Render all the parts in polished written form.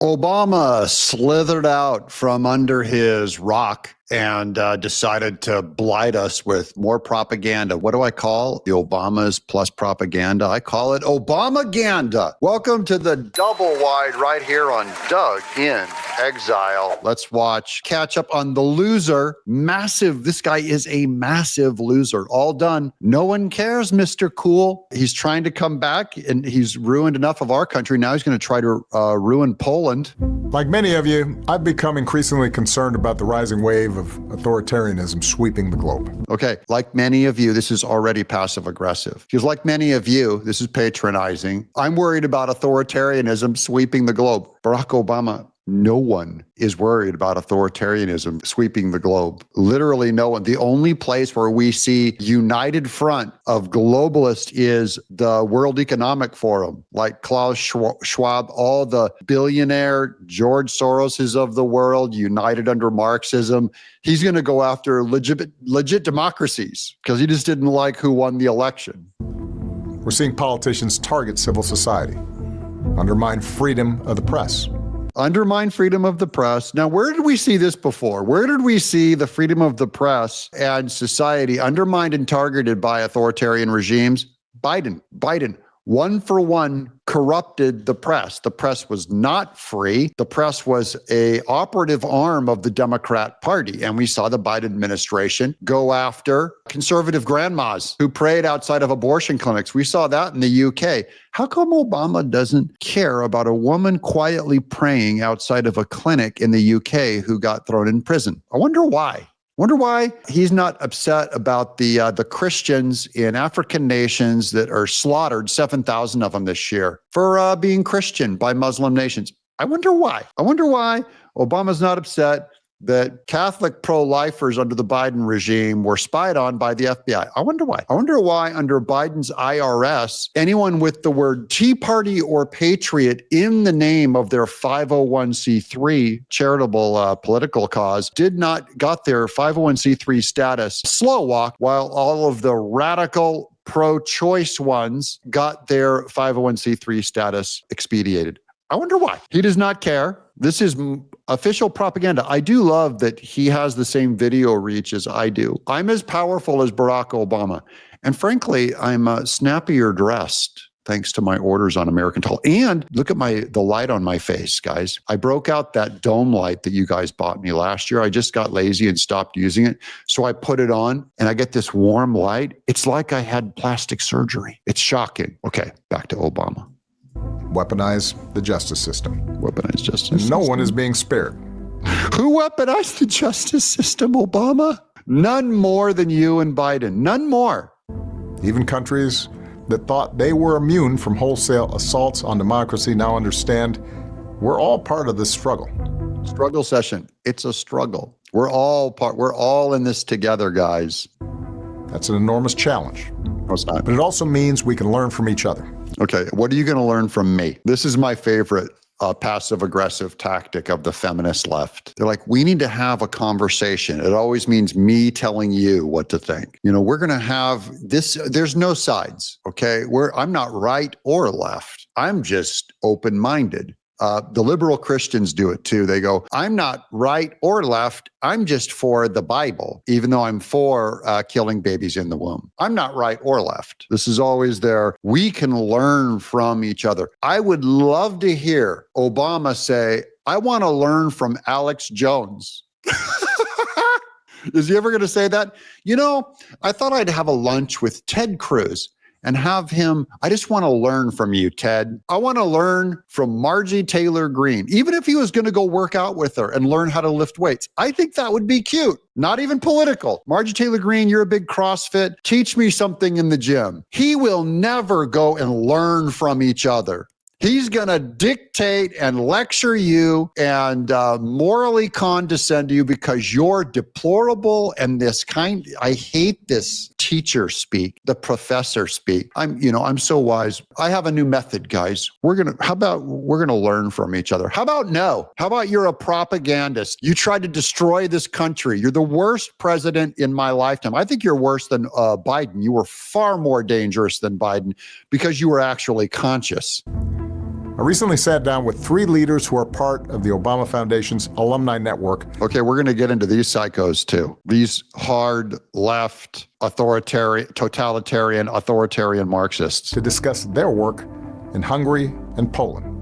Obama slithered out from under his rock and decided to blight us with more propaganda. What do I call the Obamas plus propaganda? I call it Obamaganda. Welcome to the double wide right here on Doug in Exile. Let's catch up on the loser. Massive. This guy is a massive loser. All done. No one cares, Mr. Cool. He's trying to come back and he's ruined enough of our country. Now he's going to try to ruin Poland. Like many of you, I've become increasingly concerned about the rising wave of authoritarianism sweeping the globe. Okay, like many of you, this is already passive-aggressive. Because like many of you, this is patronizing. I'm worried about authoritarianism sweeping the globe. Barack Obama, no one is worried about authoritarianism sweeping the globe. Literally no one. The only place where we see united front of globalists is the World Economic Forum, like Klaus Schwab, all the billionaire George Soroses of the world, united under Marxism. He's going to go after legit democracies because he just didn't like who won the election. We're seeing politicians target civil society, undermine freedom of the press. Undermine freedom of the press. Now, where did we see this before? Where did we see the freedom of the press and society undermined and targeted by authoritarian regimes? Biden, one for one, corrupted the press. The press was not free. The press was an operative arm of the Democrat Party. And we saw the Biden administration go after conservative grandmas who prayed outside of abortion clinics. We saw that in the UK. How come Obama doesn't care about a woman quietly praying outside of a clinic in the UK who got thrown in prison? I wonder why. Wonder why he's not upset about the Christians in African nations that are slaughtered, 7,000 of them this year, for being Christian by Muslim nations. I wonder why. I wonder why Obama's not upset that Catholic pro-lifers under the Biden regime were spied on by the FBI. I wonder why. I wonder why under Biden's IRS, anyone with the word Tea Party or Patriot in the name of their 501c3 charitable political cause got their 501c3 status slow walk, while all of the radical pro-choice ones got their 501c3 status expedited. I wonder why. He does not care. This is official propaganda. I do love that he has the same video reach as I do. I'm as powerful as Barack Obama. And frankly, I'm snappier dressed thanks to my orders on American Tall. And look at the light on my face, guys. I broke out that dome light that you guys bought me last year. I just got lazy and stopped using it. So I put it on and I get this warm light. It's like I had plastic surgery. It's shocking. Okay, back to Obama. Weaponize the justice system. Weaponize justice system. No one is being spared. Who weaponized the justice system, Obama? None more than you and Biden. None more. Even countries that thought they were immune from wholesale assaults on democracy now understand we're all part of this struggle. Struggle session. It's a struggle. We're all in this together, guys. That's an enormous challenge. No, it's not. But it also means we can learn from each other. Okay, what are you going to learn from me? This is my favorite passive-aggressive tactic of the feminist left. They're like, we need to have a conversation. It always means me telling you what to think. You know, we're going to have this. There's no sides, okay? I'm not right or left. I'm just open-minded. The liberal Christians do it too. They go, I'm not right or left. I'm just for the Bible, even though I'm for killing babies in the womb. I'm not right or left. This is always there. We can learn from each other. I would love to hear Obama say, I want to learn from Alex Jones. Is he ever going to say that? You know, I thought I'd have a lunch with Ted Cruz and have him, I just want to learn from you, Ted. I want to learn from Margie Taylor Greene, even if he was going to go work out with her and learn how to lift weights. I think that would be cute. Not even political. Margie Taylor Greene, you're a big CrossFit. Teach me something in the gym. He will never go and learn from each other. He's going to dictate and lecture you and morally condescend to you because you're deplorable and I hate this teacher speak, the professor speak. I'm so wise. I have a new method, guys. We're going to learn from each other. How about you're a propagandist? You tried to destroy this country. You're the worst president in my lifetime. I think you're worse than Biden. You were far more dangerous than Biden because you were actually conscious. I recently sat down with 3 leaders who are part of the Obama Foundation's alumni network. Okay, we're going to get into these psychos too. These hard left, totalitarian Marxists. To discuss their work in Hungary and Poland,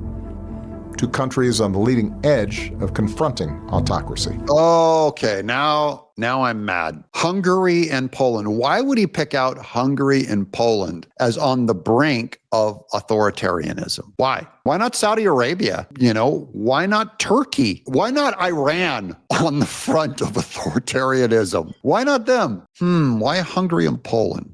2 countries on the leading edge of confronting autocracy. Okay, now I'm mad. Hungary and Poland. Why would he pick out Hungary and Poland as on the brink of authoritarianism? Why? Why not Saudi Arabia? Why not Turkey? Why not Iran on the front of authoritarianism? Why not them? Why Hungary and Poland?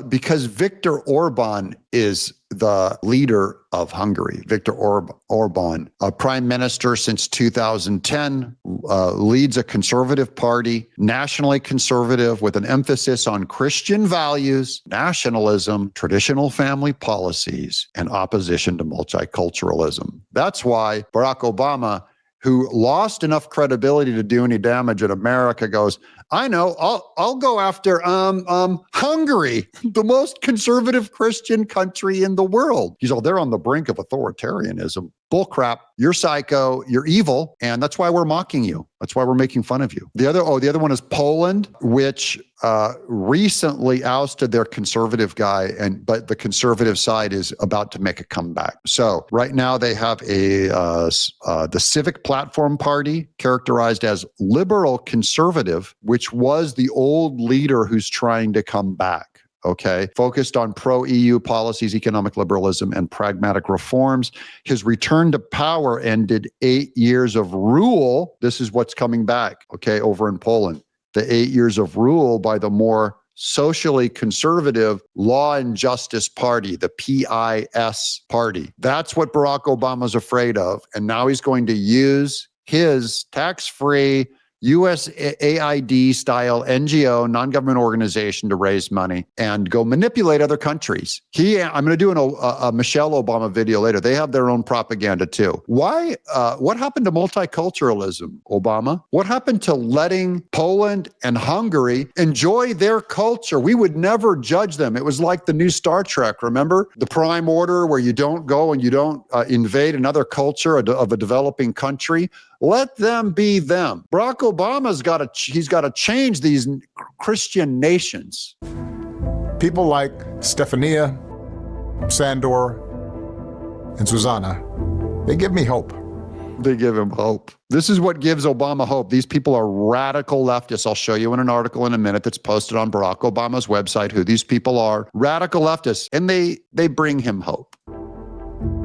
Because Viktor Orban is the leader of Hungary. Viktor Orban, a prime minister since 2010, leads a conservative party, nationally conservative with an emphasis on Christian values, nationalism, traditional family policies, and opposition to multiculturalism. That's why Barack Obama, who lost enough credibility to do any damage in America, goes, I know, I'll go after Hungary, the most conservative Christian country in the world. He's all, they're on the brink of authoritarianism. Bullcrap. You're psycho. You're evil, and that's why we're mocking you. That's why we're making fun of you. The other one is Poland, which recently ousted their conservative guy, but the conservative side is about to make a comeback. So right now they have the Civic Platform Party, characterized as liberal conservative, which was the old leader who's trying to come back. Okay, focused on pro-EU policies, economic liberalism, and pragmatic reforms. His return to power ended 8 years of rule. This is what's coming back, okay, over in Poland. The 8 years of rule by the more socially conservative Law and Justice Party, the PIS party. That's what Barack Obama's afraid of. And now he's going to use his tax-free USAID style NGO, non-government organization, to raise money and go manipulate other countries. I'm going to do a Michelle Obama video later. They have their own propaganda too. Why? What happened to multiculturalism, Obama? What happened to letting Poland and Hungary enjoy their culture? We would never judge them. It was like the new Star Trek, remember? The Prime Order, where you don't go and you don't invade another culture of a developing country. Let them be them. Barack Obama's got to change these Christian nations. People like Stefania, Sandor, and Susanna, they give me hope. They give him hope. This is what gives Obama hope. These people are radical leftists. I'll show you in an article in a minute that's posted on Barack Obama's website who these people are. Radical leftists. And they bring him hope.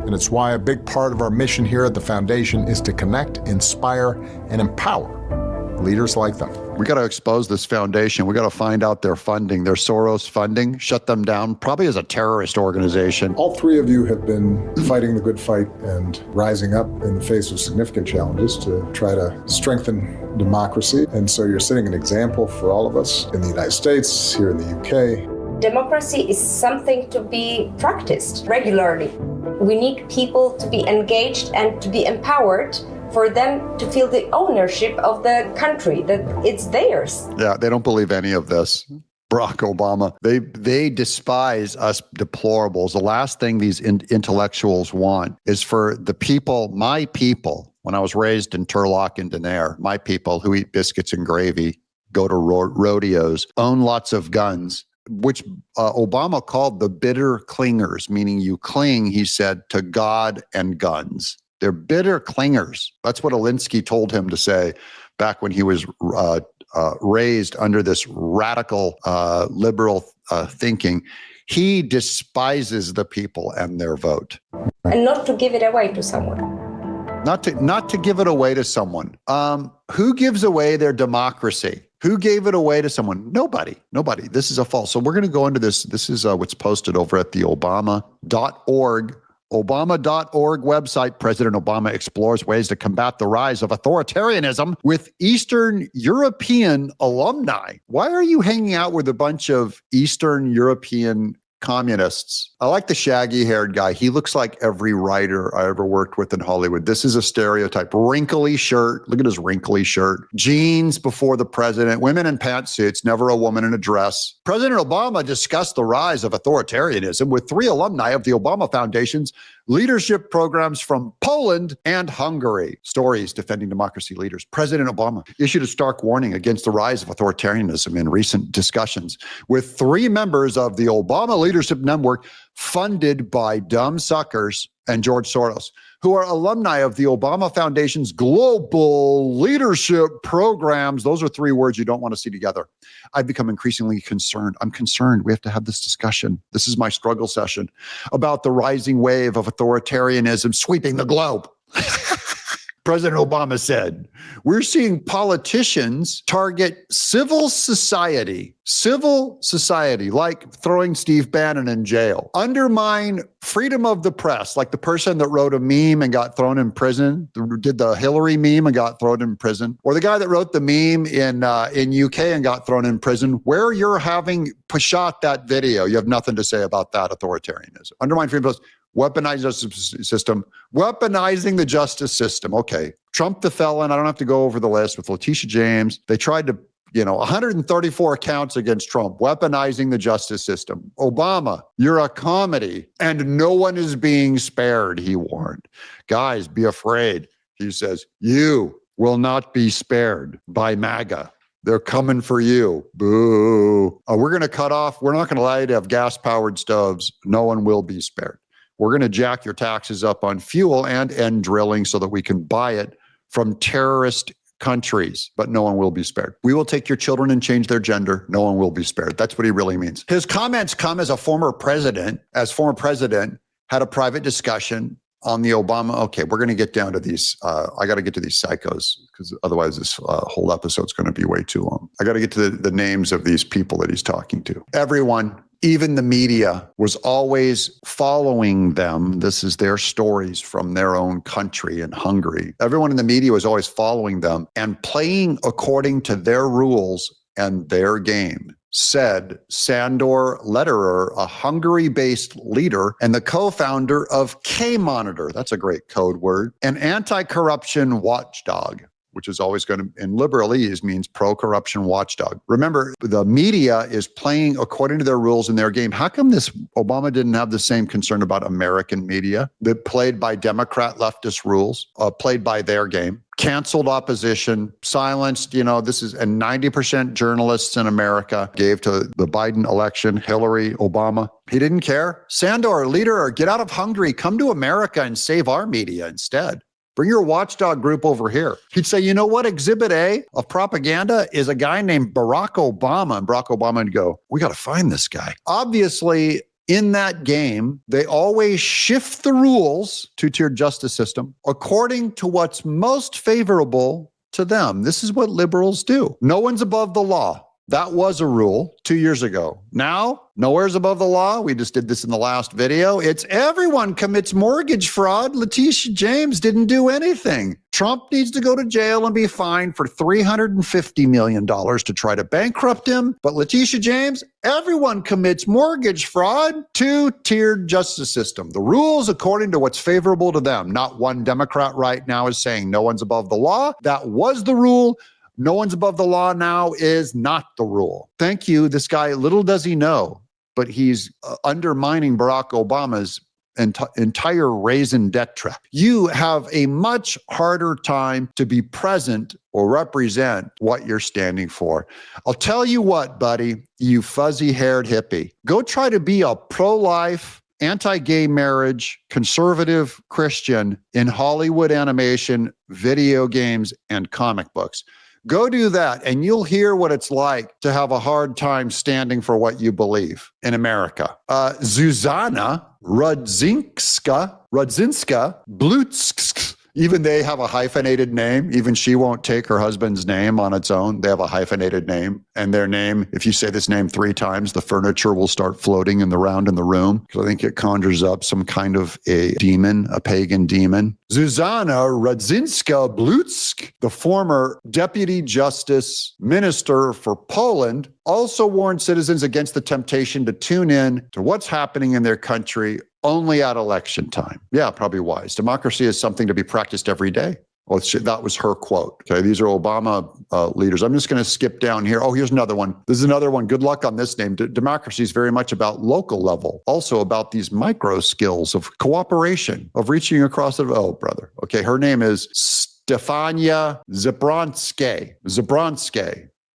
And it's why a big part of our mission here at the Foundation is to connect, inspire, and empower leaders like them. We got to expose this foundation. We got to find out their funding, their Soros funding, shut them down, probably as a terrorist organization. All 3 of you have been fighting the good fight and rising up in the face of significant challenges to try to strengthen democracy. And so you're setting an example for all of us in the United States, here in the UK. Democracy is something to be practiced regularly. We need people to be engaged and to be empowered for them to feel the ownership of the country, that it's theirs. Yeah, they don't believe any of this. Barack Obama, they despise us deplorables. The last thing these intellectuals want is for the people, my people, when I was raised in Turlock and Denair, my people who eat biscuits and gravy, go to rodeos, own lots of guns, which Obama called the bitter clingers, meaning you cling, he said, to God and guns. They're bitter clingers. That's what Alinsky told him to say back when he was raised under this radical liberal thinking. He despises the people and their vote. And not to give it away to someone. Not to give it away to someone. Who gives away their democracy? Who gave it away to someone? Nobody. This is a false. So we're going to go into this. This is what's posted over at the Obama.org website. President Obama explores ways to combat the rise of authoritarianism with Eastern European alumni. Why are you hanging out with a bunch of Eastern European communists? I like the shaggy-haired guy. He looks like every writer I ever worked with in Hollywood. This is a stereotype. Wrinkly shirt. Look at his wrinkly shirt. Jeans before the president. Women in pantsuits. Never a woman in a dress. President Obama discussed the rise of authoritarianism with 3 alumni of the Obama Foundation's leadership programs from Poland and Hungary. Stories defending democracy leaders. President Obama issued a stark warning against the rise of authoritarianism in recent discussions with 3 members of the Obama Leadership Network funded by dumb suckers and George Soros, who are alumni of the Obama Foundation's global leadership programs. Those are 3 words you don't want to see together. I've become increasingly concerned. I'm concerned. We have to have this discussion. This is my struggle session about the rising wave of authoritarianism sweeping the globe. President Obama said, we're seeing politicians target civil society, like throwing Steve Bannon in jail, undermine freedom of the press, like the person that wrote a meme and got thrown in prison, did the Hillary meme and got thrown in prison, or the guy that wrote the meme in UK and got thrown in prison, where you're having shot that video. You have nothing to say about that authoritarianism. Undermine freedom of press. Weaponizing the justice system. Okay. Trump the felon. I don't have to go over the list with Letitia James. They tried to, 134 counts against Trump, weaponizing the justice system. Obama, you're a comedy and no one is being spared, he warned. Guys, be afraid. He says, you will not be spared by MAGA. They're coming for you. Boo. We're going to cut off. We're not going to allow you to have gas-powered stoves. No one will be spared. We're going to jack your taxes up on fuel and end drilling so that we can buy it from terrorist countries, but no one will be spared. We will take your children and change their gender. No one will be spared. That's what he really means. His comments come as former president had a private discussion on the Obama. Okay, we're going to get down to these. I got to get to these psychos because otherwise this whole episode's going to be way too long. I got to get to the names of these people that he's talking to. Everyone, even the media, was always following them. This is their stories from their own country in Hungary. Everyone in the media was always following them and playing according to their rules and their game, said Sandor Lederer, a Hungary-based leader and the co-founder of K-Monitor. That's a great code word. An anti-corruption watchdog, which is always going to, in liberalese, means pro-corruption watchdog. Remember, the media is playing according to their rules in their game. How come Obama didn't have the same concern about American media that played by Democrat leftist rules, played by their game? Canceled opposition, silenced, and 90% journalists in America gave to the Biden election, Hillary, Obama. He didn't care. Sandor, leader, get out of Hungary, come to America and save our media instead. Bring your watchdog group over here. He'd say, you know what? Exhibit A of propaganda is a guy named Barack Obama. And Barack Obama would go, we got to find this guy. Obviously, in that game, they always shift the rules, two-tiered justice system, according to what's most favorable to them. This is what liberals do. No one's above the law. That was a rule 2 years ago. Now, nowhere's above the law. We just did this in the last video. It's everyone commits mortgage fraud. Letitia James didn't do anything. Trump needs to go to jail and be fined for $350 million to try to bankrupt him. But Letitia James, everyone commits mortgage fraud. Two-tiered justice system. The rules according to what's favorable to them. Not one Democrat right now is saying no one's above the law. That was the rule. No one's above the law now is not the rule. Thank you. This guy, little does he know, but he's undermining Barack Obama's entire raison d'etre. You have a much harder time to be present or represent what you're standing for. I'll tell you what, buddy, you fuzzy-haired hippie. Go try to be a pro-life, anti-gay marriage, conservative Christian in Hollywood animation, video games, and comic books. Go do that, and you'll hear what it's like to have a hard time standing for what you believe in America. Zuzana Rudzinska, Blutsk, even they have a hyphenated name. Even she won't take her husband's name on its own. They have a hyphenated name. And their name, if you say this name 3 times, the furniture will start floating around in the room. Because I think it conjures up some kind of a demon, a pagan demon. Zuzana Rudzinska Blutsk, the former deputy justice minister for Poland, also warned citizens against the temptation to tune in to what's happening in their country only at election time. Yeah, probably wise. Democracy is something to be practiced every day. Well, that was her quote. Okay, these are Obama leaders. I'm just going to skip down here. Oh, here's another one. This is another one. Good luck on this name. Democracy is very much about local level, also about these micro skills of cooperation, of reaching across the, oh, brother. Okay, her name is Stefania Zabronsky.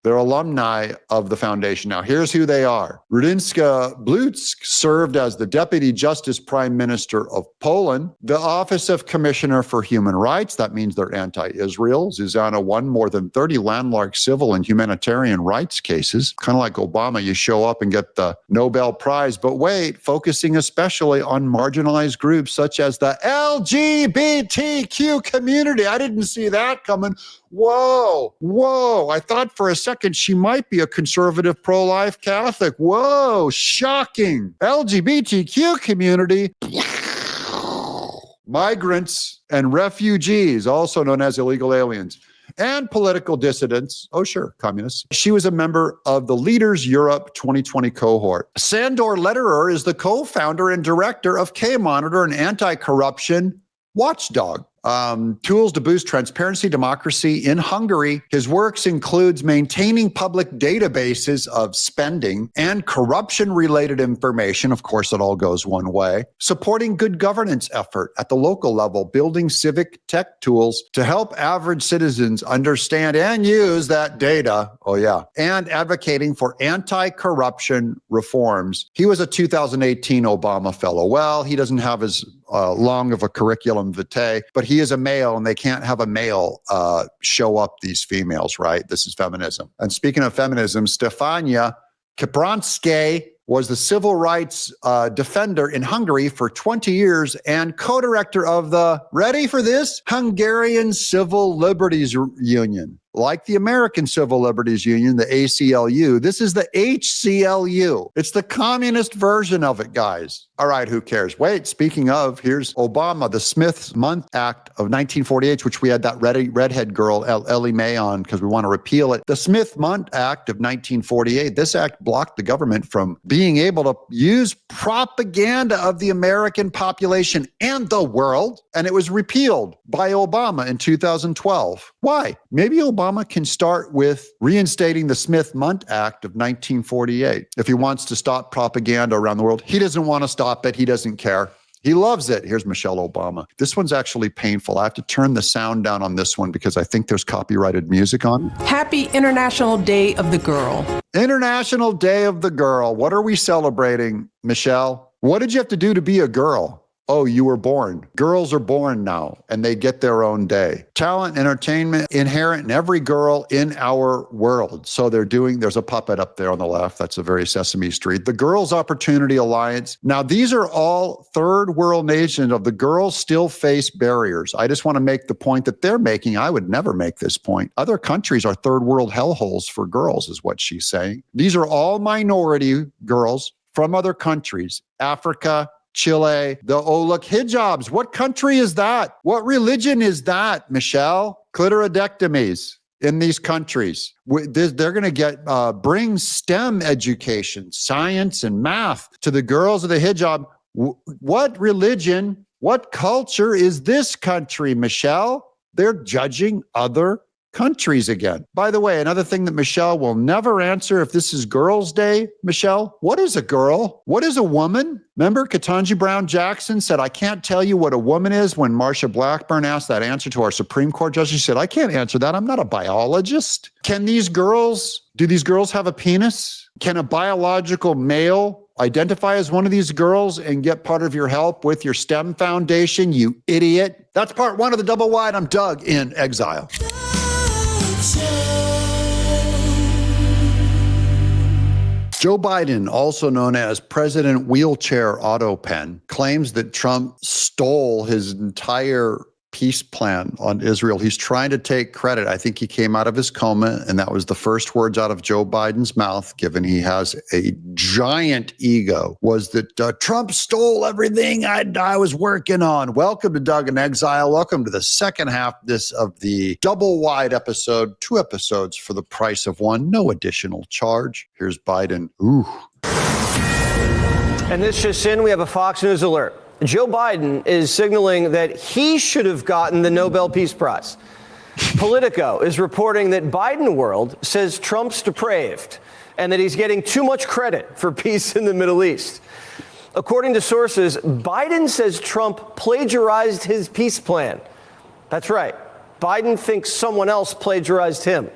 They're alumni of the foundation. Now, here's who they are. Rudinska Blutzk served as the Deputy Justice Prime Minister of Poland, the Office of Commissioner for Human Rights. That means they're anti-Israel. Zuzana won more than 30 landmark civil and humanitarian rights cases. Kind of like Obama, you show up and get the Nobel Prize. But wait, focusing especially on marginalized groups such as the LGBTQ community. I didn't see that coming. Whoa. I thought for a second she might be a conservative pro-life Catholic. Whoa, shocking. LGBTQ community. Migrants and refugees, also known as illegal aliens, and political dissidents. Oh, sure, communists. She was a member of the Leaders Europe 2020 cohort. Sandor Lederer is the co-founder and director of K-Monitor, an anti-corruption watchdog. Tools to boost transparency, democracy in Hungary. His works includes maintaining public databases of spending and corruption-related information. Of course, it all goes one way. Supporting good governance effort at the local level, building civic tech tools to help average citizens understand and use that data. Oh, yeah. And advocating for anti-corruption reforms. He was a 2018 Obama fellow. Well, he doesn't have as long of a curriculum vitae, but he is a male and they can't have a male show up these females, right? This is feminism. And speaking of feminism, Stefania Zabronsky was the civil rights defender in Hungary for 20 years and co-director of the, ready for this, Hungarian Civil Liberties Union. Like the American Civil Liberties Union, the ACLU, this is the HCLU. It's the communist version of it, guys. All right, who cares? Wait, speaking of, here's Obama, the Smith-Mundt Act of 1948, which we had that redhead girl, Ellie Mae, on because we want to repeal it. The Smith-Mundt Act of 1948, this act blocked the government from being able to use propaganda of the American population and the world, and it was repealed by Obama in 2012. Why? Maybe Obama can start with reinstating the Smith-Mundt Act of 1948 if he wants to stop propaganda around the world. He doesn't want to stop it. He doesn't care. He loves it. Here's Michelle Obama. This one's actually painful. I have to turn the sound down on this one because I think there's copyrighted music on it. Happy International Day of the Girl. International Day of the Girl. What are we celebrating, Michelle? What did you have to do to be a girl? Oh, you were born. Girls are born now, and they get their own day. Talent, entertainment, inherent in every girl in our world. So there's a puppet up there on the left. That's a very Sesame Street. The Girls Opportunity Alliance. Now, these are all third world nations of the girls still face barriers. I just want to make the point that they're making. I would never make this point. Other countries are third world hellholes for girls, is what she's saying. These are all minority girls from other countries, Africa, Chile, the look, hijabs. What country is that? What religion is that, Michelle? Clitoridectomies in these countries. They're going to bring STEM education, science and math to the girls of the hijab. What religion, what culture is this country, Michelle? They're judging other countries again. By the way, another thing that Michelle will never answer if this is Girls' Day, Michelle, what is a girl? What is a woman? Remember Ketanji Brown Jackson said, I can't tell you what a woman is when Marsha Blackburn asked that answer to our Supreme Court judge. She said, I can't answer that. I'm not a biologist. Do these girls have a penis? Can a biological male identify as one of these girls and get part of your help with your STEM foundation, you idiot? That's part one of the Double Wide. I'm Doug in Exile. Joe Biden, also known as President Wheelchair Auto Pen, claims that Trump stole his entire peace plan on Israel. He's trying to take credit. I think he came out of his coma, and that was the first words out of Joe Biden's mouth, given he has a giant ego, was that Trump stole everything I was working on. Welcome to Doug in Exile. Welcome to the second half of the Double Wide episode, 2 episodes for the price of 1, no additional charge. Here's Biden. Ooh. And this just in, we have a Fox News alert. Joe Biden is signaling that he should have gotten the Nobel Peace Prize. Politico is reporting that Biden World says Trump's depraved and that he's getting too much credit for peace in the Middle East. According to sources, Biden says Trump plagiarized his peace plan. That's right. Biden thinks someone else plagiarized him.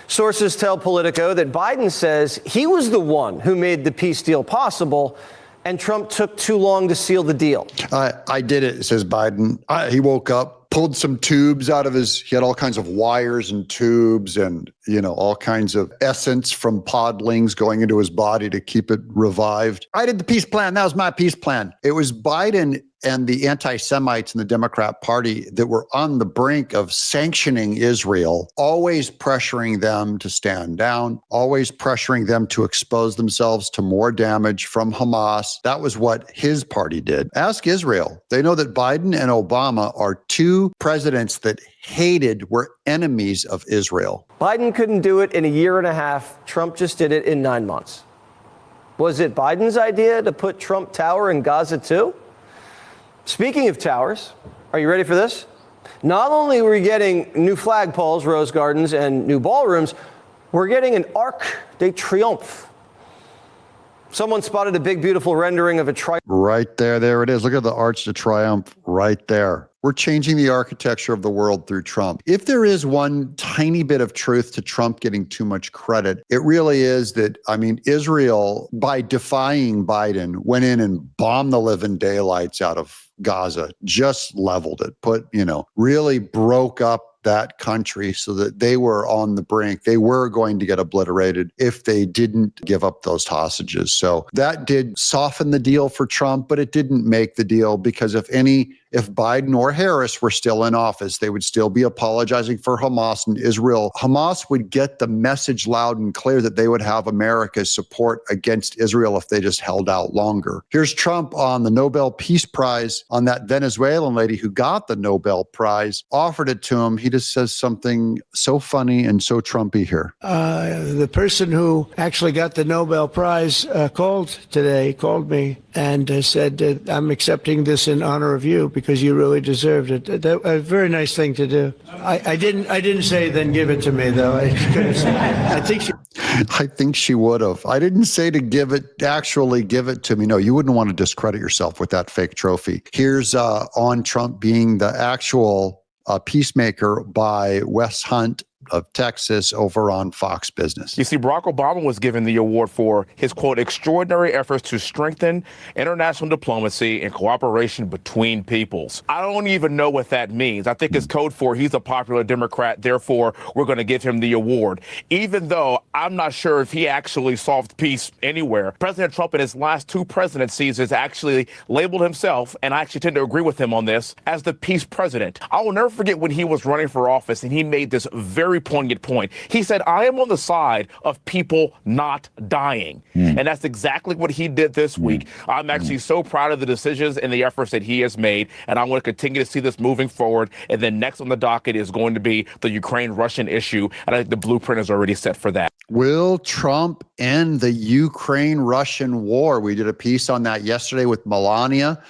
Sources tell Politico that Biden says he was the one who made the peace deal possible, and Trump took too long to seal the deal. I did it, says Biden. He woke up, pulled some tubes out of he had all kinds of wires and tubes and, all kinds of essence from podlings going into his body to keep it revived. I did the peace plan. That was my peace plan. It was Biden and the anti-Semites in the Democrat Party that were on the brink of sanctioning Israel, always pressuring them to stand down, always pressuring them to expose themselves to more damage from Hamas. That was what his party did. Ask Israel. They know that Biden and Obama are two presidents that were enemies of Israel. Biden couldn't do it in a year and a half. Trump just did it in 9 months. Was it Biden's idea to put Trump Tower in Gaza too? Speaking of towers, are you ready for this? Not only are we getting new flagpoles, rose gardens, and new ballrooms, we're getting an Arc de Triomphe. Someone spotted a big, beautiful rendering of a triumph. Right there it is. Look at the Arch de Triomphe right there. We're changing the architecture of the world through Trump. If there is one tiny bit of truth to Trump getting too much credit, it really is that, Israel, by defying Biden, went in and bombed the living daylights out of Gaza, just leveled it, really broke up that country so that they were on the brink. They were going to get obliterated if they didn't give up those hostages. So that did soften the deal for Trump, but it didn't make the deal because if Biden or Harris were still in office, they would still be apologizing for Hamas and Israel. Hamas would get the message loud and clear that they would have America's support against Israel if they just held out longer. Here's Trump on the Nobel Peace Prize on that Venezuelan lady who got the Nobel Prize, offered it to him. He just says something so funny and so Trumpy here. The person who actually got the Nobel Prize called me and said, I'm accepting this in honor of you because you really deserved it. A very nice thing to do. I didn't say then give it to me, though. I think she would have. I didn't say to actually give it to me. No, you wouldn't want to discredit yourself with that fake trophy. Here's on Trump being the actual peacemaker by Wes Hunt of Texas over on Fox Business. You see, Barack Obama was given the award for his, quote, extraordinary efforts to strengthen international diplomacy and cooperation between peoples. I don't even know what that means. I think it's code for he's a popular Democrat, therefore we're going to give him the award, even though I'm not sure if he actually solved peace anywhere. President Trump in his last two presidencies has actually labeled himself, and I actually tend to agree with him on this, as the peace president. I will never forget when he was running for office and he made this very poignant point. He said, I am on the side of people not dying. And that's exactly what he did this week. I'm actually so proud of the decisions and the efforts that he has made. And I want to continue to see this moving forward. And then next on the docket is going to be the Ukraine-Russian issue. And I think the blueprint is already set for that. Will Trump end the Ukraine-Russian war? We did a piece on that yesterday with Melania,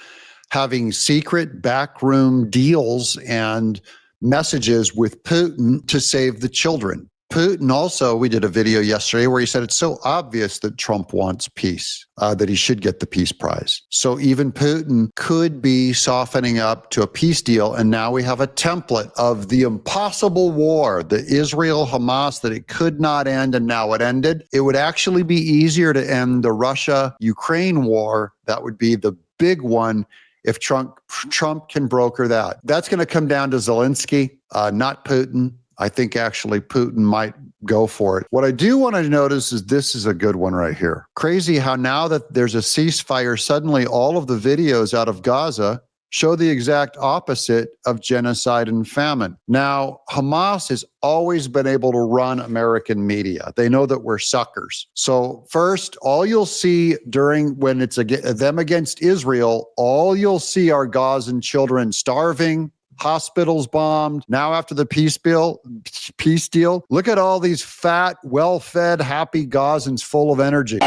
having secret backroom deals and messages with Putin to save the children. Putin also, we did a video yesterday where he said it's so obvious that Trump wants peace, that he should get the peace prize. So even Putin could be softening up to a peace deal. And now we have a template of the impossible war, the Israel-Hamas, that it could not end and now it ended. It would actually be easier to end the Russia-Ukraine war. That would be the big one if Trump can broker that. That's going to come down to Zelensky, not Putin. I think actually Putin might go for it. What I do want to notice is this is a good one right here. Crazy how now that there's a ceasefire, suddenly all of the videos out of Gaza show the exact opposite of genocide and famine. Now, Hamas has always been able to run American media. They know that we're suckers. So first, all you'll see when it's them against Israel, all you'll see are Gazan children starving, hospitals bombed. Now after the peace deal, look at all these fat, well-fed, happy Gazans full of energy.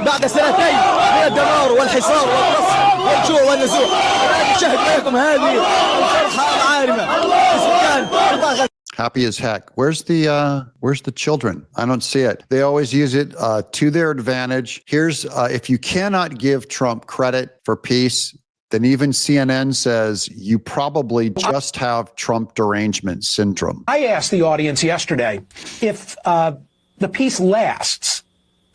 بعد سنتين من الدمار والحصار والقصف والجوع والنزوح نشاهد معكم هذه الفرحة العارمة. Happy as heck. Where's the children? I don't see it. They always use it to their advantage. Here's if you cannot give Trump credit for peace, then even CNN says you probably just have Trump derangement syndrome. I asked the audience yesterday if the peace lasts,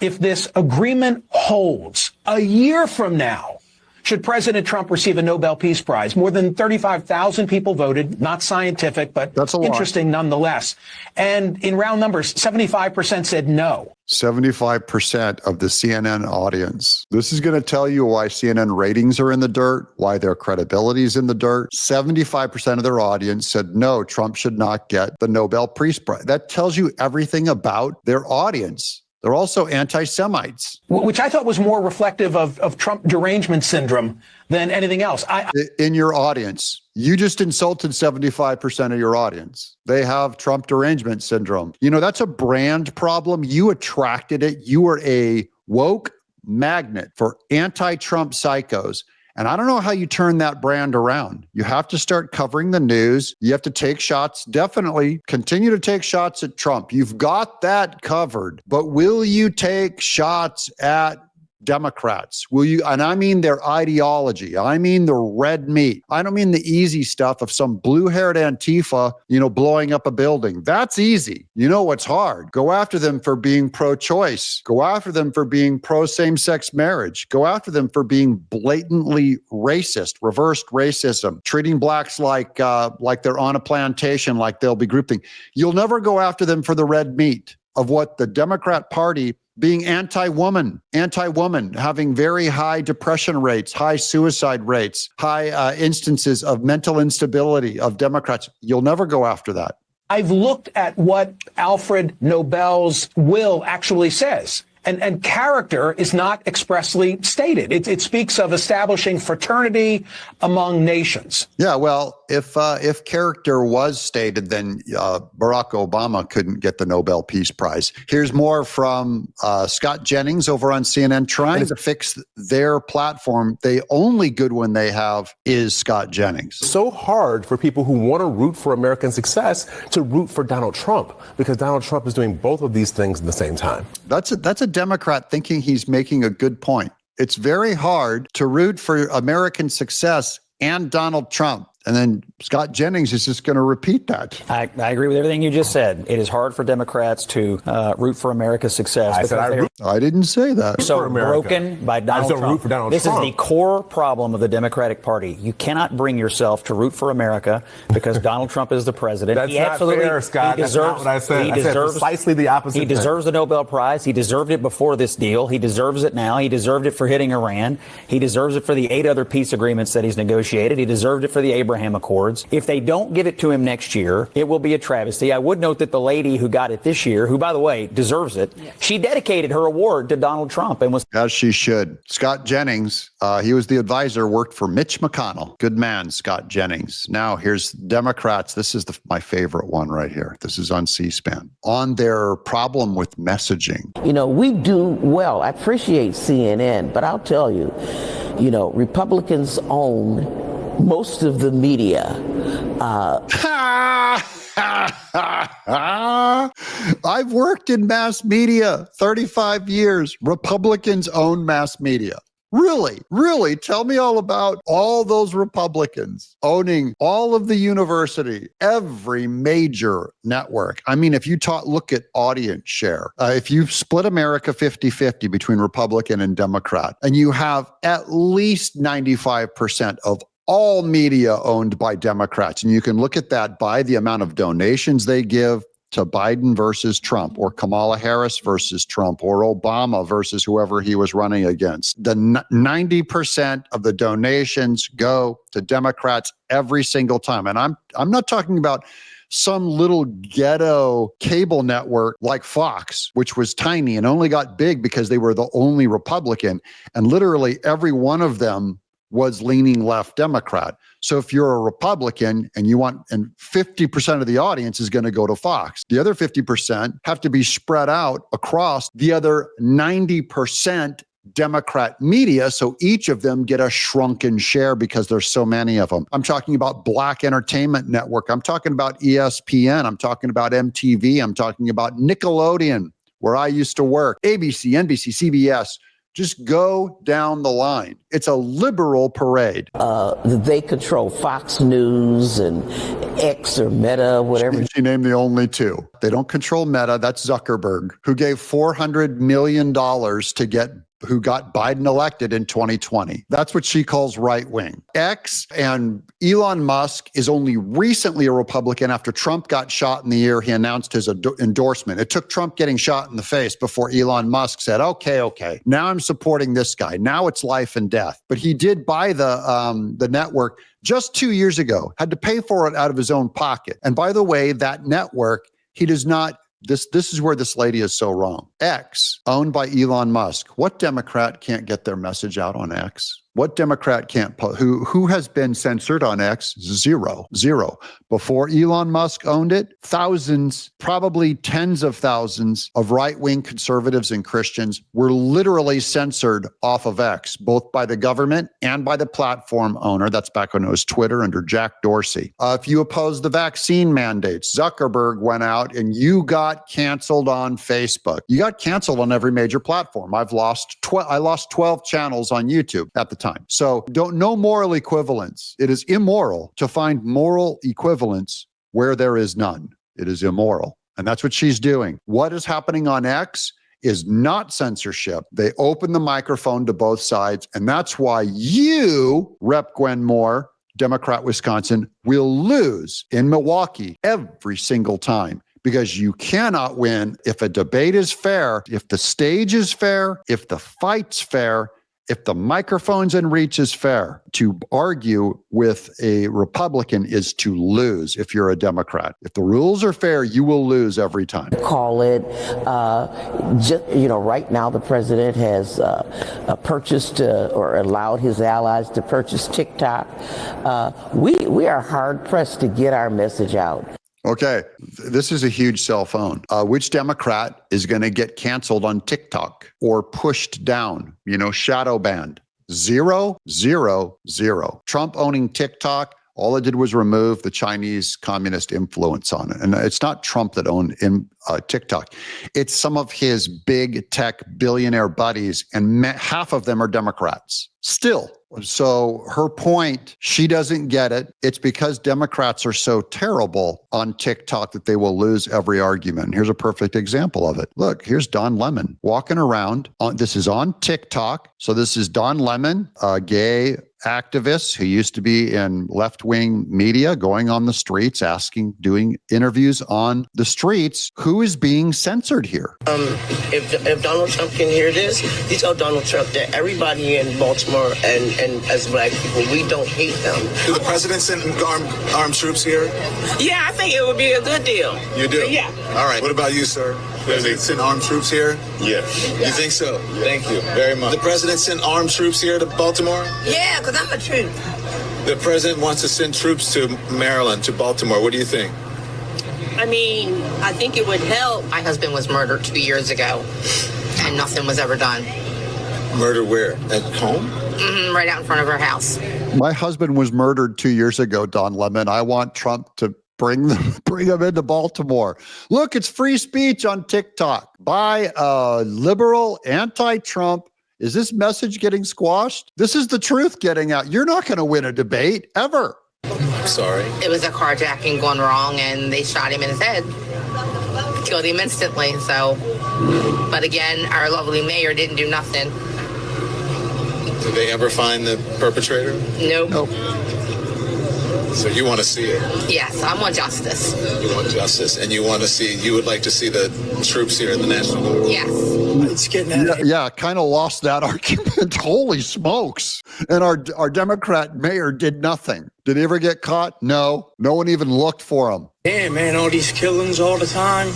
if this agreement holds a year from now. Should President Trump receive a Nobel Peace Prize? More than 35,000 people voted, not scientific, but interesting nonetheless. And in round numbers, 75% said no. 75% of the CNN audience. This is going to tell you why CNN ratings are in the dirt, why their credibility is in the dirt. 75% of their audience said, no, Trump should not get the Nobel Peace Prize. That tells you everything about their audience. They're also anti-Semites. Which I thought was more reflective of Trump derangement syndrome than anything else. In your audience, you just insulted 75% of your audience. They have Trump derangement syndrome. You know, that's a brand problem. You attracted it. You were a woke magnet for anti-Trump psychos. And I don't know how you turn that brand around. You have to start covering the news. You have to take shots. Definitely continue to take shots at Trump. You've got that covered. But will you take shots at Democrats? Will you? And I mean their ideology. I mean the red meat. I don't mean the easy stuff of some blue-haired Antifa, blowing up a building. That's easy. You know what's hard? Go after them for being pro-choice. Go after them for being pro-same-sex marriage. Go after them for being blatantly racist, reversed racism, treating blacks like they're on a plantation, like they'll be groupthink. You'll never go after them for the red meat of what the Democrat Party being anti-woman, having very high depression rates, high suicide rates, high instances of mental instability of Democrats. You'll never go after that. I've looked at what Alfred Nobel's will actually says. And character is not expressly stated. It speaks of establishing fraternity among nations. Yeah, well, if character was stated, then Barack Obama couldn't get the Nobel Peace Prize. Here's more from Scott Jennings over on CNN trying to fix their platform. The only good one they have is Scott Jennings. So hard for people who want to root for American success to root for Donald Trump, because Donald Trump is doing both of these things at the same time. That's a Democrat thinking he's making a good point. It's very hard to root for American success and Donald Trump. And then Scott Jennings is just going to repeat that. I agree with everything you just said. It is hard for Democrats to root for America's success. I didn't say that. So broken by Donald Trump. Root for Donald this Trump. Is the core problem of the Democratic Party. You cannot bring yourself to root for America because Donald Trump is the president. That's not fair, Scott. That's not what I said. I said precisely the opposite. He deserves the Nobel Prize. He deserved it before this deal. He deserves it now. He deserved it for hitting Iran. He deserves it for the 8 other peace agreements that he's negotiated. He deserved it for the Abraham Accords. If they don't give it to him next year, it will be a travesty. I would note that the lady who got it this year, who, by the way, deserves it, she dedicated her award to Donald Trump and was... As she should. Scott Jennings, he was the advisor, worked for Mitch McConnell. Good man, Scott Jennings. Now, here's Democrats. This is my favorite one right here. This is on C-SPAN. On their problem with messaging. We do well. I appreciate CNN, but I'll tell you, Republicans own most of the media. I've worked in mass media 35 years. Republicans own mass media. Really? Tell me all about all those Republicans owning all of the university, every major network. I mean, if you look at audience share, if you split America 50-50 between Republican and Democrat, and you have at least 95% of all media owned by Democrats. And you can look at that by the amount of donations they give to Biden versus Trump, or Kamala Harris versus Trump, or Obama versus whoever he was running against. The 90% of the donations go to Democrats every single time. And I'm not talking about some little ghetto cable network like Fox, which was tiny and only got big because they were the only Republican. And literally every one of them was leaning left Democrat. So if you're a Republican and 50% of the audience is going to go to Fox, the other 50% have to be spread out across the other 90% Democrat media, so each of them get a shrunken share because there's so many of them. I'm talking about Black Entertainment Network. I'm talking about ESPN. I'm talking about MTV. I'm talking about Nickelodeon, where I used to work, ABC, NBC, CBS. Just go down the line. It's a liberal parade. They control Fox News and X or Meta, whatever. She named the only two. They don't control Meta. That's Zuckerberg, who gave $400 million who got Biden elected in 2020. That's what she calls right wing. X and Elon Musk is only recently a Republican after Trump got shot in the ear. He announced his endorsement. It took Trump getting shot in the face before Elon Musk said, okay, now I'm supporting this guy. Now it's life and death. But he did buy the network just 2 years ago, had to pay for it out of his own pocket. And by the way, that network, he does not. This is where this lady is so wrong. X, owned by Elon Musk. What Democrat can't get their message out on X? What Democrat can't who has been censored on X? Zero. Before Elon Musk owned it, thousands, probably tens of thousands of right-wing conservatives and Christians were literally censored off of X, both by the government and by the platform owner. That's back when it was Twitter under Jack Dorsey. If you oppose the vaccine mandates, Zuckerberg went out and you got canceled on Facebook. You got canceled on every major platform. I lost 12 channels on YouTube at the time. So no moral equivalence. It is immoral to find moral equivalence where there is none. It is immoral. And that's what she's doing. What is happening on X is not censorship. They open the microphone to both sides. And that's why you, Rep. Gwen Moore, Democrat Wisconsin, will lose in Milwaukee every single time. Because you cannot win if a debate is fair, if the stage is fair, if the fight's fair, if the microphone's in reach is fair. To argue with a Republican is to lose if you're a Democrat. If the rules are fair, you will lose every time. Call it, right now the president has purchased or allowed his allies to purchase TikTok. We are hard pressed to get our message out. Okay, this is a huge cell phone. Which Democrat is going to get canceled on TikTok or pushed down, shadow banned? Zero. Trump owning TikTok, all it did was remove the Chinese communist influence on it. And it's not Trump that owned TikTok. It's some of his big tech billionaire buddies, and half of them are Democrats. Still. So her point, she doesn't get it. It's because Democrats are so terrible on TikTok that they will lose every argument. And here's a perfect example of it. Look, here's Don Lemon walking around. This is on TikTok. So this is Don Lemon, a gay activist who used to be in left-wing media, going on the streets, doing interviews on the streets. Who is being censored here? If Donald Trump can hear this, you tell Donald Trump that everybody in Baltimore and as black people, we don't hate them. Do the president send armed troops here? Yeah, I think it would be a good deal. You do? Yeah. All right. What about you, sir? President send armed troops here? Yes. You think so? Yeah. Thank you very much. The president send armed troops here to Baltimore? Yeah, because I'm a troop. The president wants to send troops to Maryland, to Baltimore. What do you think? I mean, I think it would help. My husband was murdered 2 years ago, and nothing was ever done. Murder where? At home? Right out in front of our house. My husband was murdered 2 years ago, Don Lemon. I want Trump to bring them into Baltimore. Look, it's free speech on TikTok by a liberal, anti-Trump. Is this message getting squashed? This is the truth getting out. You're not going to win a debate, ever. I'm sorry. It was a carjacking gone wrong, and they shot him in his head. Killed him instantly, so. But again, our lovely mayor didn't do nothing. Did they ever find the perpetrator? Nope. So you want to see it? Yes, I want justice. You want justice, and you would like to see the troops here in the National Guard? Yes. It's getting out. Yeah, kind of lost that argument. Holy smokes. And our Democrat mayor did nothing. Did he ever get caught? No. No one even looked for him. Damn, man, all these killings all the time.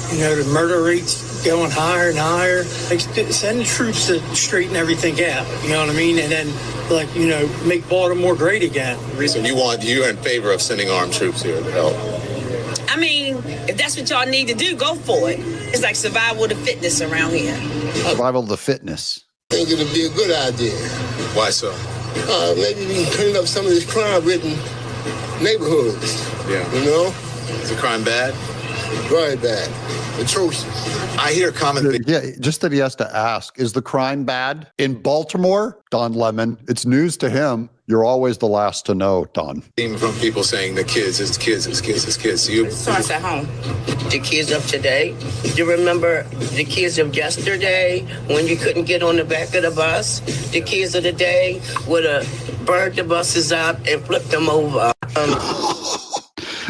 the murder rates going higher and higher. Like, send the troops to straighten everything out, you know what I mean? And then, make Baltimore great again. So you're in favor of sending armed troops here to help? I mean, if that's what y'all need to do, go for it. It's like survival of the fitness around here. Survival of the fitness. I think it would be a good idea. Why so? Maybe we can clean up some of these crime-ridden neighborhoods. Yeah. Is the crime bad? Very bad. Atrocious. I hear common. Yeah, just that he has to ask, is the crime bad? In Baltimore, Don Lemon, it's news to him. You're always the last to know, Don. Even from people saying the kids, it's kids. It starts at home. The kids of today. You remember the kids of yesterday when you couldn't get on the back of the bus? The kids of the day would have burned the buses up and flipped them over.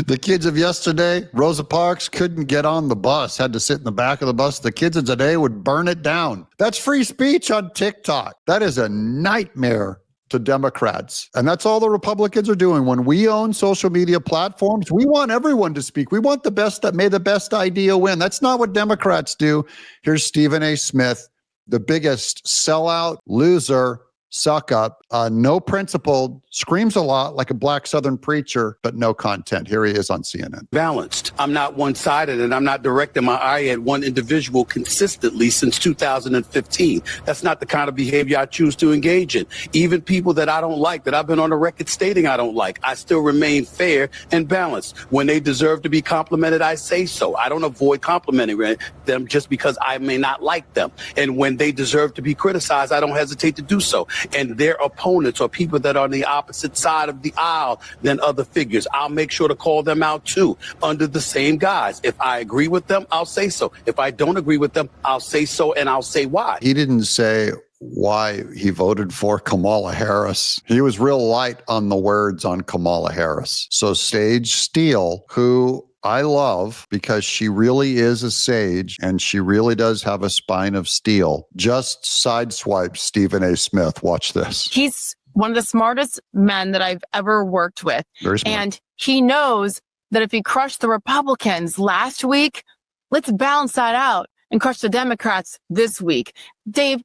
The kids of yesterday, Rosa Parks couldn't get on the bus, had to sit in the back of the bus. The kids of today would burn it down. That's free speech on TikTok. That is a nightmare to Democrats. And that's all the Republicans are doing. When we own social media platforms, we want everyone to speak. We want the best, that may the best idea win. That's not what Democrats do. Here's Stephen A. Smith, the biggest sellout, loser, suck up, no principled, screams a lot like a black Southern preacher, but no content. Here he is on CNN. Balanced. I'm not one-sided, and I'm not directing my eye at one individual consistently since 2015. That's not the kind of behavior I choose to engage in. Even people that I don't like, that I've been on the record stating I don't like, I still remain fair and balanced. When they deserve to be complimented, I say so. I don't avoid complimenting them just because I may not like them. And when they deserve to be criticized, I don't hesitate to do so. And their opponents or people that are on the opposite side of the aisle than other figures, I'll make sure to call them out too, under the same guise. If I agree with them, I'll say so. If I don't agree with them, I'll say so, and I'll say why. He didn't say why he voted for Kamala Harris. He was real light on the words on Kamala Harris. So Sage Steele, who I love because she really is a sage and she really does have a spine of steel, just sideswiped Stephen A. Smith. Watch this. He's one of the smartest men that I've ever worked with. Very smart. And he knows that if he crushed the Republicans last week, let's balance that out and crush the Democrats this week. Dave,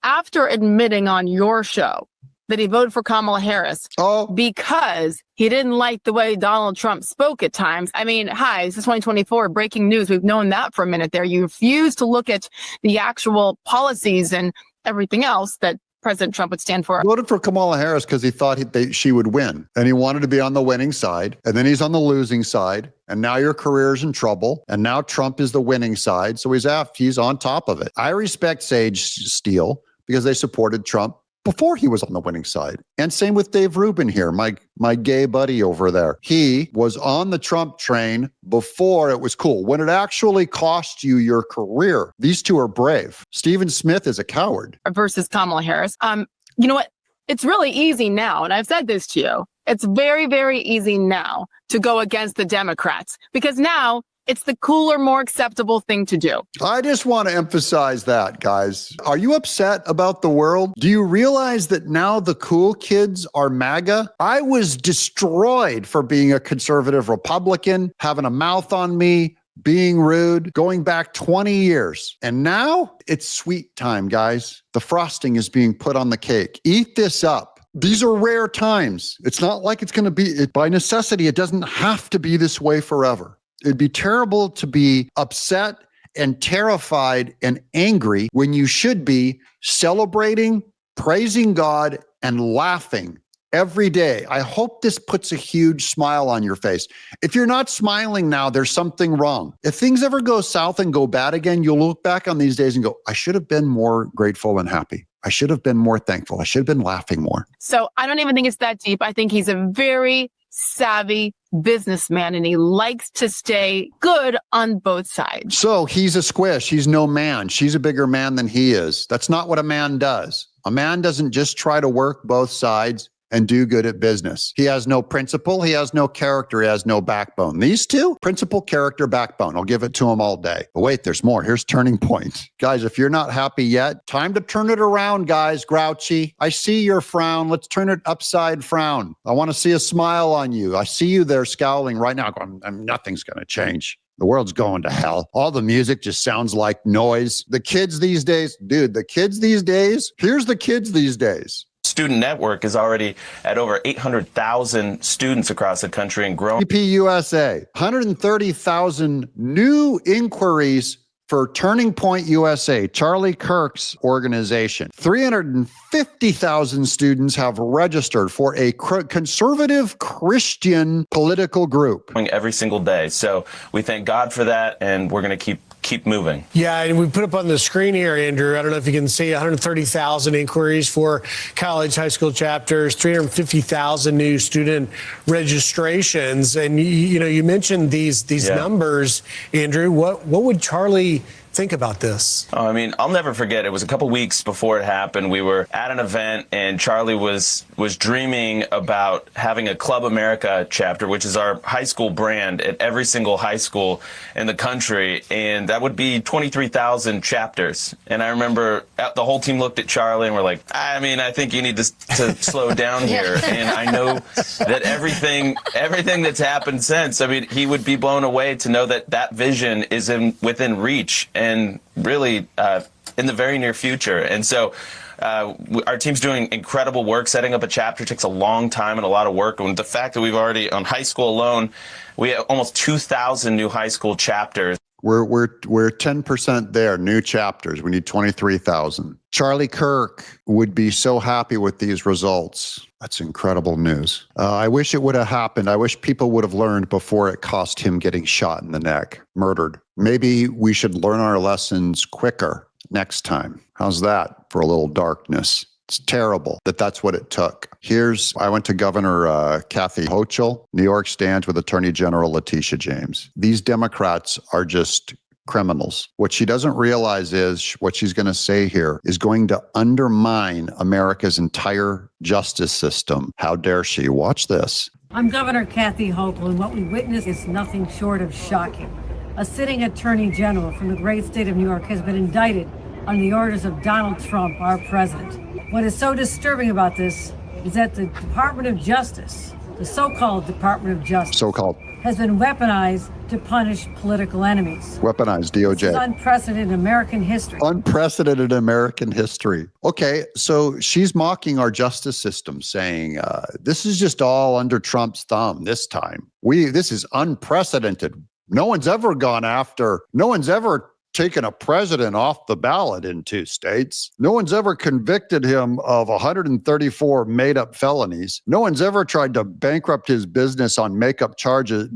after admitting on your show that he voted for Kamala Harris because he didn't like the way Donald Trump spoke at times. I mean, this is 2024, breaking news. We've known that for a minute there. You refuse to look at the actual policies and everything else that President Trump would stand for. He voted for Kamala Harris because he thought she would win. And he wanted to be on the winning side. And then he's on the losing side. And now your career's in trouble. And now Trump is the winning side. So he's on top of it. I respect Sage Steele because they supported Trump before he was on the winning side. And same with Dave Rubin here, my gay buddy over there. He was on the Trump train before it was cool, when it actually cost you your career. These two are brave. Stephen Smith is a coward. Versus Kamala Harris. You know what? It's really easy now, and I've said this to you. It's very, very easy now to go against the Democrats because now it's the cooler, more acceptable thing to do. I just want to emphasize that, guys. Are you upset about the world? Do you realize that now the cool kids are MAGA? I was destroyed for being a conservative Republican, having a mouth on me, being rude, going back 20 years. And now it's sweet time, guys. The frosting is being put on the cake. Eat this up. These are rare times. It's not like it's going to be, by necessity, it doesn't have to be this way forever. It'd be terrible to be upset and terrified and angry when you should be celebrating, praising God, and laughing every day. I hope this puts a huge smile on your face. If you're not smiling now, there's something wrong. If things ever go south and go bad again, you'll look back on these days and go, I should have been more grateful and happy. I should have been more thankful. I should have been laughing more. So I don't even think it's that deep. I think he's a very savvy businessman and he likes to stay good on both sides. So he's a squish. He's no man. She's a bigger man than he is. That's not what a man does. A man doesn't just try to work both sides and do good at business. He has no principle. He has no character. He has no backbone. These two, principle, character, backbone. I'll give it to him all day. But wait, there's more. Here's turning point. Guys, if you're not happy yet, time to turn it around, guys. Grouchy. I see your frown. Let's turn it upside frown. I want to see a smile on you. I see you there scowling right now going, nothing's going to change. The world's going to hell. All the music just sounds like noise. The kids these days, dude, here's the kids these days. Student Network is already at over 800,000 students across the country and growing. USA, 130,000 new inquiries for Turning Point USA, Charlie Kirk's organization. 350,000 students have registered for a conservative Christian political group. Every single day. So we thank God for that, and we're going to keep moving. Yeah, and we put up on the screen here, Andrew, I don't know if you can see 130,000 inquiries for college, high school chapters, 350,000 new student registrations. And, you mentioned these numbers, Andrew. What would Charlie think about this? Oh, I mean, I'll never forget. It was a couple weeks before it happened. We were at an event, and Charlie was dreaming about having a Club America chapter, which is our high school brand, at every single high school in the country, and that would be 23,000 chapters. And I remember the whole team looked at Charlie and were like, I mean, I think you need to slow down here. And I know that everything that's happened since, I mean, he would be blown away to know that vision is within reach. And really in the very near future. And so our team's doing incredible work. Setting up a chapter takes a long time and a lot of work. And the fact that we've already, on high school alone, we have almost 2,000 new high school chapters. We're 10% there, new chapters. We need 23,000. Charlie Kirk would be so happy with these results. That's incredible news. I wish it would have happened. I wish people would have learned before it cost him getting shot in the neck, murdered. Maybe we should learn our lessons quicker next time. How's that for a little darkness? It's terrible that's what it took. I went to Governor Kathy Hochul. New York stands with Attorney General Letitia James. These Democrats are just criminals. What she doesn't realize is what she's going to say here is going to undermine America's entire justice system. How dare she? Watch this. I'm Governor Kathy Hochul, and what we witnessed is nothing short of shocking. A sitting attorney general from the great state of New York has been indicted on the orders of Donald Trump, our president. What is so disturbing about this is that the Department of Justice, the so-called Department of Justice, has been weaponized to punish political enemies. Weaponized, DOJ. This is unprecedented in American history. Unprecedented in American history. Okay, so she's mocking our justice system, saying this is just all under Trump's thumb this time. This is unprecedented. No one's ever taken a president off the ballot in 2 states. No one's ever convicted him of 134 made-up felonies. No one's ever tried to bankrupt his business on made-up charges,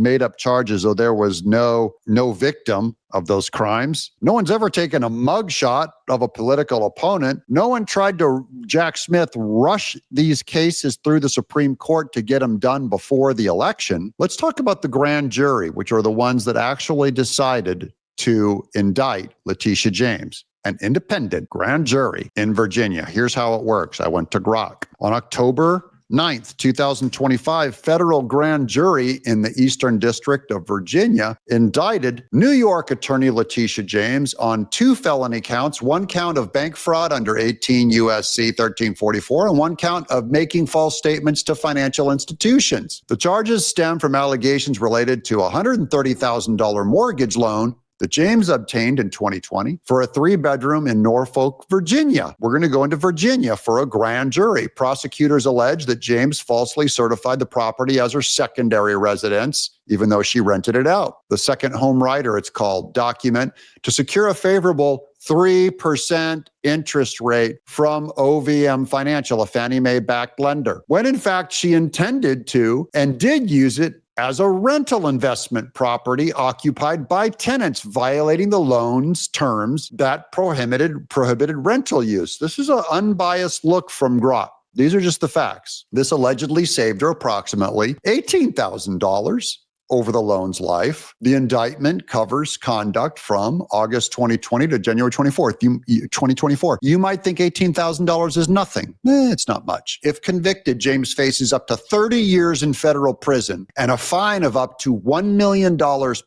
though there was no victim of those crimes. No one's ever taken a mugshot of a political opponent. No one tried to, Jack Smith, rush these cases through the Supreme Court to get them done before the election. Let's talk about the grand jury, which are the ones that actually decided to indict Letitia James, an independent grand jury in Virginia. Here's how it works. I went to Grok. On October 9th, 2025, federal grand jury in the Eastern District of Virginia indicted New York attorney Letitia James on 2 felony counts, 1 count of bank fraud under 18 U.S.C. 1344 and 1 count of making false statements to financial institutions. The charges stem from allegations related to a $130,000 mortgage loan that James obtained in 2020 for a 3-bedroom in Norfolk, Virginia. We're going to go into Virginia for a grand jury. Prosecutors allege that James falsely certified the property as her secondary residence, even though she rented it out. The second home writer, it's called, document to secure a favorable 3% interest rate from OVM Financial, a Fannie Mae-backed lender, when in fact she intended to and did use it as a rental investment property occupied by tenants, violating the loan's terms that prohibited rental use. This is an unbiased look from Grok. These are just the facts. This allegedly saved her approximately $18,000 over the loan's life. The indictment covers conduct from August 2020 to January 24th, 2024. You might think $18,000 is nothing. It's not much. If convicted, James faces up to 30 years in federal prison and a fine of up to $1 million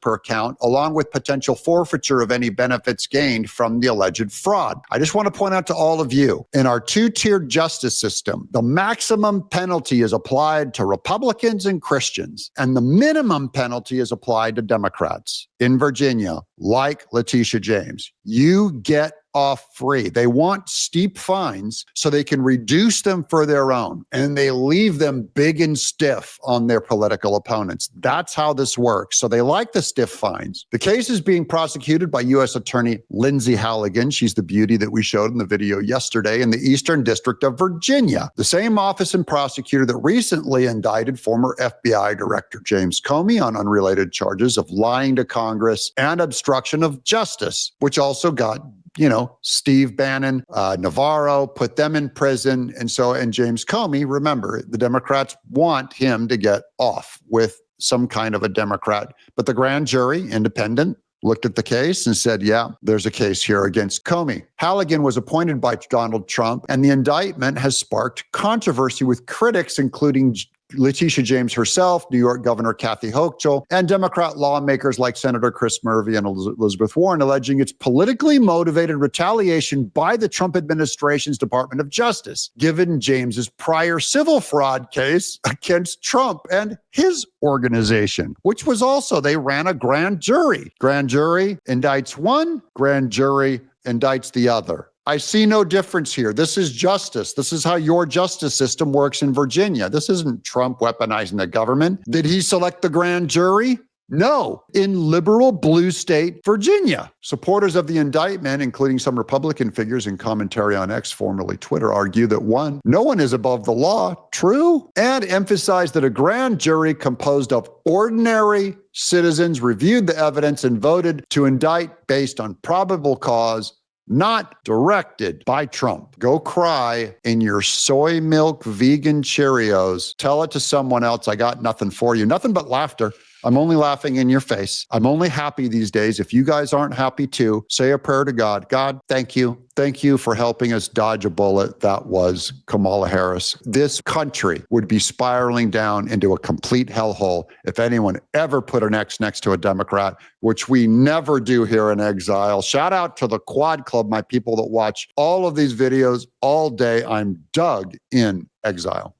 per count, along with potential forfeiture of any benefits gained from the alleged fraud. I just want to point out to all of you, in our 2-tiered justice system, the maximum penalty is applied to Republicans and Christians, and the minimum penalty is applied to Democrats in Virginia, like Letitia James. You get off free. They want steep fines so they can reduce them for their own, and they leave them big and stiff on their political opponents. That's how this works. So they like the stiff fines. The case is being prosecuted by U.S. Attorney Lindsay Halligan. She's the beauty that we showed in the video yesterday in the Eastern District of Virginia, the same office and prosecutor that recently indicted former FBI Director James Comey on unrelated charges of lying to Congress and obstruction of justice, which also got Steve Bannon, Navarro, put them in prison. And James Comey, remember, the Democrats want him to get off with some kind of a Democrat. But the grand jury, independent, looked at the case and said, yeah, there's a case here against Comey. Halligan was appointed by Donald Trump, and the indictment has sparked controversy with critics, including Letitia James herself, New York Governor Kathy Hochul, and Democrat lawmakers like Senator Chris Murphy and Elizabeth Warren, alleging it's politically motivated retaliation by the Trump administration's Department of Justice, given James's prior civil fraud case against Trump and his organization, which was also, they ran a grand jury. Grand jury indicts one, grand jury indicts the other. I see no difference here. This is justice. This is how your justice system works in Virginia. This isn't Trump weaponizing the government. Did he select the grand jury? No. In liberal blue state Virginia, supporters of the indictment, including some Republican figures in commentary on X, formerly Twitter, argue that one, no one is above the law, true, and emphasize that a grand jury composed of ordinary citizens reviewed the evidence and voted to indict based on probable cause, not directed by Trump. Go cry in your soy milk vegan Cheerios. Tell it to someone else. I got nothing for you. Nothing but laughter. I'm only laughing in your face. I'm only happy these days. If you guys aren't happy too, say a prayer to God. God, thank you. Thank you for helping us dodge a bullet. That was Kamala Harris. This country would be spiraling down into a complete hellhole if anyone ever put an X next to a Democrat, which we never do here in Exile. Shout out to the Quad Club, my people that watch all of these videos all day. I'm Doug in Exile.